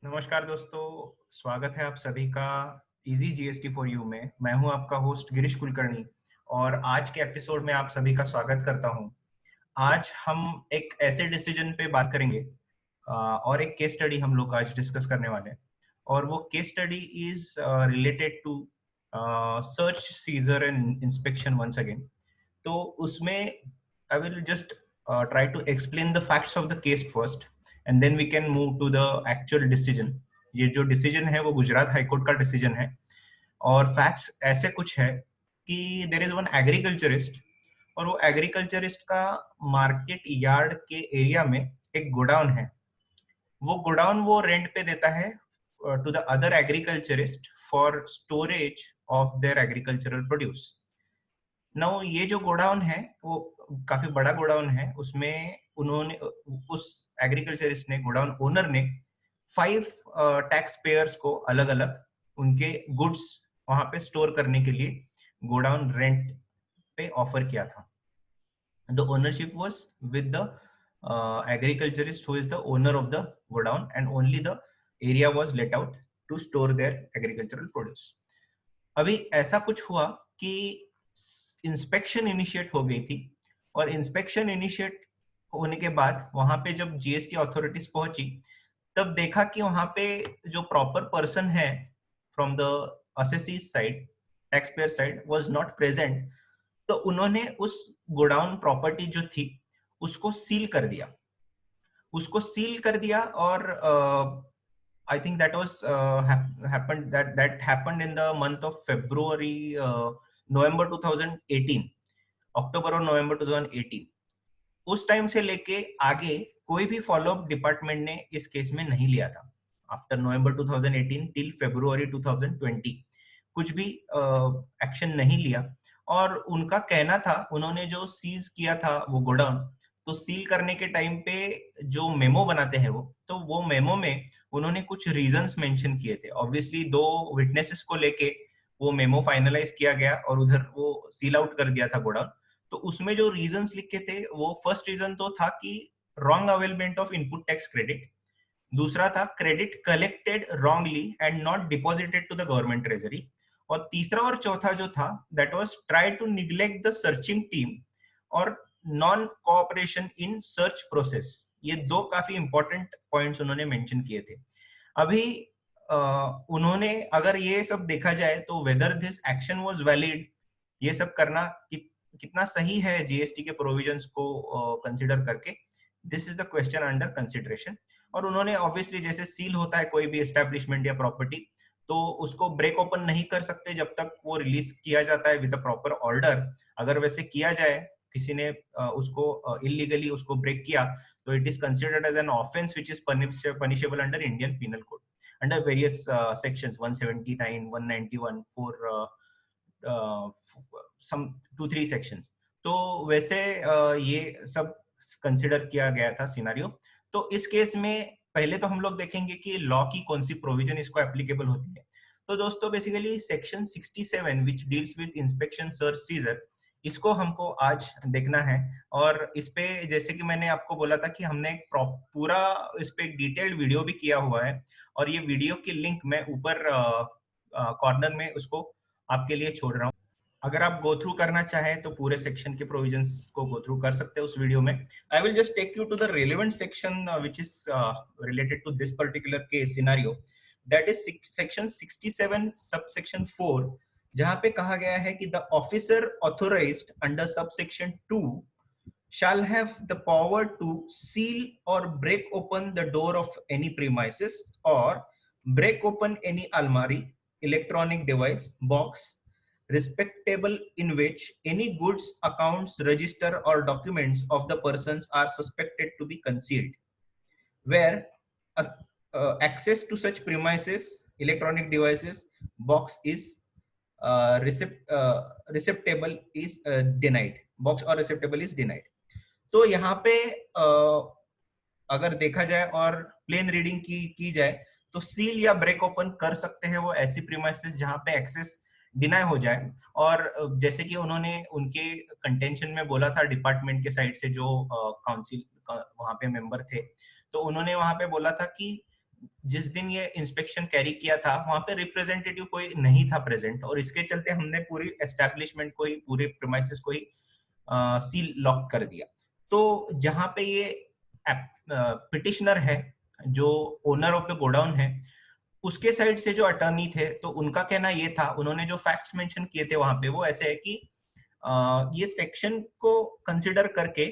नमस्कार दोस्तों, स्वागत है आप सभी का इजी जीएसटी फॉर यू में। मैं हूं आपका होस्ट गिरीश कुलकर्णी और आज के एपिसोड में आप सभी का स्वागत करता हूं। आज हम एक ऐसे डिसीजन पे बात करेंगे और एक केस स्टडी हम लोग आज डिस्कस करने वाले हैं और वो case study is related to search seizure and inspection once again. तो उसमें I will just try to explain the facts of the case first and then we can move to the actual decision। ये जो decision है वो Gujarat high court का decision है और facts ऐसे कुछ है कि देयर इज वन एग्रीकल्चरिस्ट और वो एग्रीकल्चरिस्ट का मार्केट यार्ड के एरिया में एक गोडाउन है। वो गोडाउन वो रेंट पे देता है to the other agriculturist for storage of their agricultural produce. Now ये जो गोडाउन है वो काफी बड़ा गोडाउन है। उसमें उन्होंने उस एग्रीकल्चरिस्ट ने, गोडाउन ओनर ने 5 टैक्स पेयर्स को अलग अलग उनके गुड्स वहां पे स्टोर करने के लिए गोडाउन रेंट पे ऑफर किया था। The ownership was with the agriculturist who is the owner of the godown and only the area was let out to store their agricultural produce। अभी ऐसा कुछ हुआ कि इंस्पेक्शन इनिशिएट हो गई थी और इंस्पेक्शन इनिशिएट होने के बाद वहां पे जब जीएसटी अथॉरिटीज पहुंची तब देखा कि वहां पे जो प्रॉपर पर्सन है from the assessees side, tax payer side, was not present. तो उन्होंने उस गोडाउन प्रॉपर्टी जो थी उसको सील कर दिया। और I think that was happened in the month of February, November 2018, अक्टूबर और नवंबर 2018। उस टाइम से लेके आगे कोई भी फॉलोअप डिपार्टमेंट ने इस केस में नहीं लिया था। आफ्टर नवंबर 2018 टिल February 2020 कुछ भी एक्शन नहीं लिया। और उनका कहना था, उन्होंने जो सीज किया था वो गोडाउन, तो सील करने के टाइम पे जो मेमो बनाते हैं वो मेमो में उन्होंने कुछ रीजंस मेंशन किए थे। ऑब्वियसली 2 विटनेसेस को लेके वो मेमो फाइनलाइज किया गया और उधर वो सील आउट कर दिया था गोडाउन। तो उसमें जो रीजंस लिखे थे वो फर्स्ट रीजन तो था कि wrong availment of input tax credit, दूसरा था credit collected wrongly and not deposited to the government treasury, और तीसरा और चौथा जो था that was try to neglect the searching team और non cooperation in search process. ये 2 काफी इंपॉर्टेंट पॉइंट्स उन्होंने मेंशन किए थे। अभी उन्होंने अगर ये सब देखा जाए तो whether this action was valid, ये सब करना कितना सही है जीएसटी के प्रोविजंस को कंसीडर करके, this is the question under consideration. और उन्होंने ऑब्वियसली, जैसे सील होता है कोई भी एस्टेब्लिशमेंट या प्रॉपर्टी, तो उसको ब्रेक ओपन नहीं कर सकते जब तक वो रिलीज किया जाता है विद अ प्रॉपर ऑर्डर। अगर वैसे किया जाए, किसी ने उसको इलीगली उसको ब्रेक किया, तो it is considered as an offence which is punishable under Indian Penal Code under various sections 179, 191 for some 2-3 sections. तो वैसे ये सब कंसिडर किया गया था सिनेरियो। तो इस केस में पहले तो हम लोग देखेंगे कि लॉ की कौन सी प्रोविजन इसको एप्लीकेबल होती है। तो दोस्तों basically section 67 which deals with inspection search seizure, इसको हमको आज देखना है। और इस पे, जैसे कि मैंने आपको बोला था कि हमने एक पूरा इस पे डिटेल्ड वीडियो भी किया हुआ है और ये वीडियो की लिंक मैं ऊपर कॉर्नर में उसको आपके लिए छोड़ रहा हूँ। अगर आप गो थ्रू करना चाहें तो पूरे सेक्शन के प्रोविजंस को गो थ्रू कर सकते हैं उस वीडियो में। I will just take you to the relevant section which is related to this particular case scenario, that is section 67 sub section 4, जहां पे कहा गया है कि the officer authorised under sub section 2 shall have the power to seal or break open the door of any premises or break open any almari, electronic device, box, respectable in which any goods, accounts, register or documents of the persons are suspected to be concealed, where uh, access to such premises, electronic devices, box is receptable is denied, box or receptable is denied। तो यहाँ पे अगर देखा जाए और plane reading की जाए तो सील या ब्रेक ओपन कर सकते हैं वो ऐसी प्रीमाइसेस जहाँ पे एक्सेस डिनाई हो जाए। और जैसे कि उन्होंने उनके कंटेंशन में बोला था डिपार्टमेंट के साइड से, जो काउंसिल वहां पे मेंबर थे, तो उन्होंने वहां पे बोला था कि जिस दिन ये इंस्पेक्शन कैरी किया था वहां पे रिप्रेजेंटेटिव कोई नहीं था प्रेजेंट, और इसके चलते हमने पूरी एस्टेब्लिशमेंट को ही, पूरे प्रीमाइसेस को ही सील लॉक कर दिया। तो जहां पे ये पिटिशनर है, जो ओनर ऑफ द गोडाउन है, उसके साइड से जो अटर्नी थे, तो उनका कहना ये था, उन्होंने जो फैक्ट्स मेंशन किए थे वहां पे वो ऐसे है कि ये सेक्शन को कंसिडर करके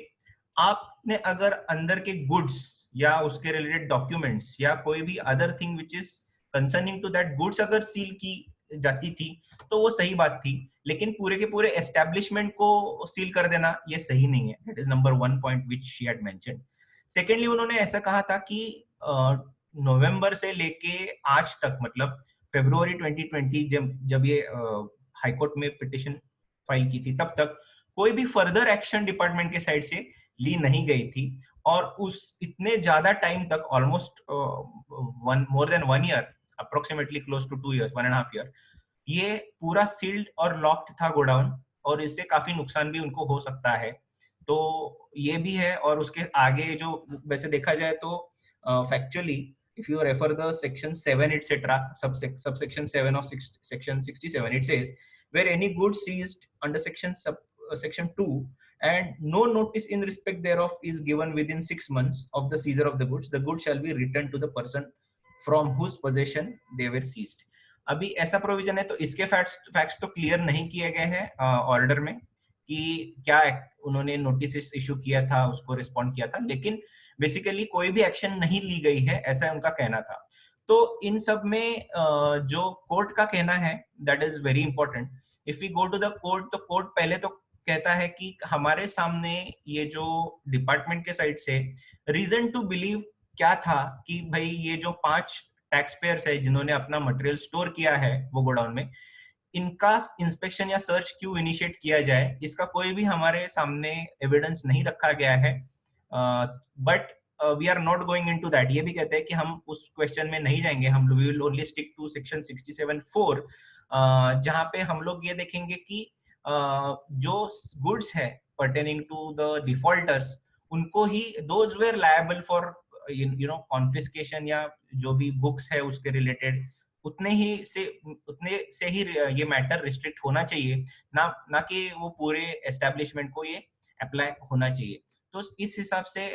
आपने अगर अंदर के गुड्स या उसके रिलेटेड डॉक्यूमेंट्स या कोई भी other thing which is concerning to that goods अगर सील की जाती थी तो वो सही बात थी, लेकिन पूरे के पूरे एस्टेब्लिशमेंट को सील कर देना ये सही नहीं है। That is number one point which she had mentioned. Secondly उन्होंने ऐसा कहा था कि नवंबर से लेके आज तक, मतलब फरवरी 2020 जब ये हाईकोर्ट में पिटिशन फाइल की थी, तब तक कोई भी फर्दर एक्शन डिपार्टमेंट के साइड से ली नहीं गई थी। और उस इतने ज्यादा टाइम तक, almost more than 1 year, approximately close to 2 year, 1.5 year, ये पूरा सील्ड और लॉक्ड था गोडाउन, और इससे काफी नुकसान भी उनको हो सकता है। तो ये भी है। और उसके आगे जो वैसे देखा जाए तो factually if you refer the section 7 etc, subsection 7 of section 67, it says where any goods seized under section 2 and no notice in respect thereof is given within 6 months of the seizure of the goods shall be returned to the person from whose possession they were seized। अभी ऐसा provision है, तो इसके facts तो clear नहीं किए गए हैं ऑर्डर में कि क्या उन्होंने नोटिस इशू किया था, उसको रिस्पॉन्ड किया था, लेकिन बेसिकली कोई भी एक्शन नहीं ली गई है, ऐसा उनका कहना था। तो इन सब में जो कोर्ट का कहना है, that is very important. If we go to the court, तो कोर्ट पहले तो कहता है कि हमारे सामने ये जो डिपार्टमेंट के साइड से रीजन टू बिलीव क्या था कि भाई ये जो 5 टैक्स पेयर्स है जिन्होंने अपना मटेरियल स्टोर किया है वो गोडाउन में, इनका इंस्पेक्शन या सर्च क्यों इनिशिएट किया जाए, इसका कोई भी हमारे सामने एविडेंस नहीं रखा गया है। But we are not going into that. ये भी कहते हैं कि हम उस क्वेश्चन में नहीं जाएंगे, हम we will only stick to section 67(4), जहां पे हम लोग ये देखेंगे कि जो गुड्स है पर्टेनिंग टू द डिफॉल्टर्स, उनको ही those were liable for you know confiscation, या जो भी बुक्स है उसके रिलेटेड उतने से ही ये मैटर रिस्ट्रिक्ट होना चाहिए, ना कि वो पूरे एस्टेब्लिशमेंट को ये अप्लाई होना चाहिए। तो इस हिसाब से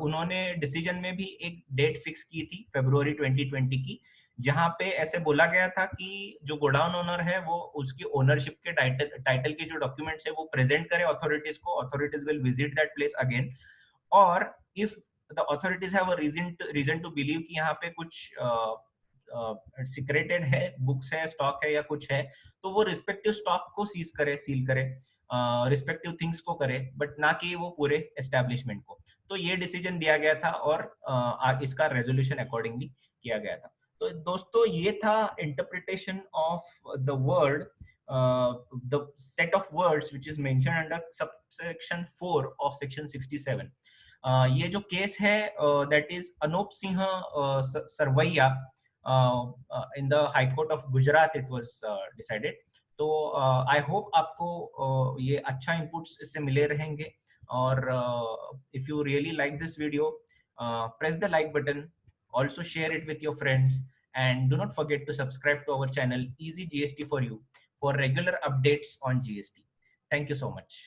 उन्होंने डिसीजन में भी एक डेट फिक्स की थी फरवरी 2020 की, जहां पे ऐसे बोला गया था कि जो गोडाउन ओनर है वो उसकी ओनरशिप के टाइटल के जो डॉक्यूमेंट्स है वो प्रेजेंट करे अथॉरिटीज को, authorities will visit that place again, और if the authorities have a reason to believe कि यहाँ पे कुछ सीक्रेटेड है, बुक्स है, स्टॉक है या कुछ है, तो वो रिस्पेक्टिव स्टॉक को सीज करे, सील करे, रिस्पेक्टिव थिंग्स को करे, बट ना कि वो पूरे एस्टेब्लिशमेंट को। तो ये डिसीजन दिया गया था और इसका रेजोल्यूशन अकॉर्डिंगली किया गया था। तो दोस्तों ये था interpretation of the word, the set of words which is mentioned under subsection 4 of section 67। ये जो केस है that is Anoop Singh Sarvaiya in the High Court of Gujarat it was decided। तो आई होप आपको ये अच्छा इनपुट्स इससे मिले रहेंगे, और if you really like this video, press the like button, also share it with your friends, and do not forget to subscribe to our channel Easy GST for You for regular updates on GST। Thank you so much।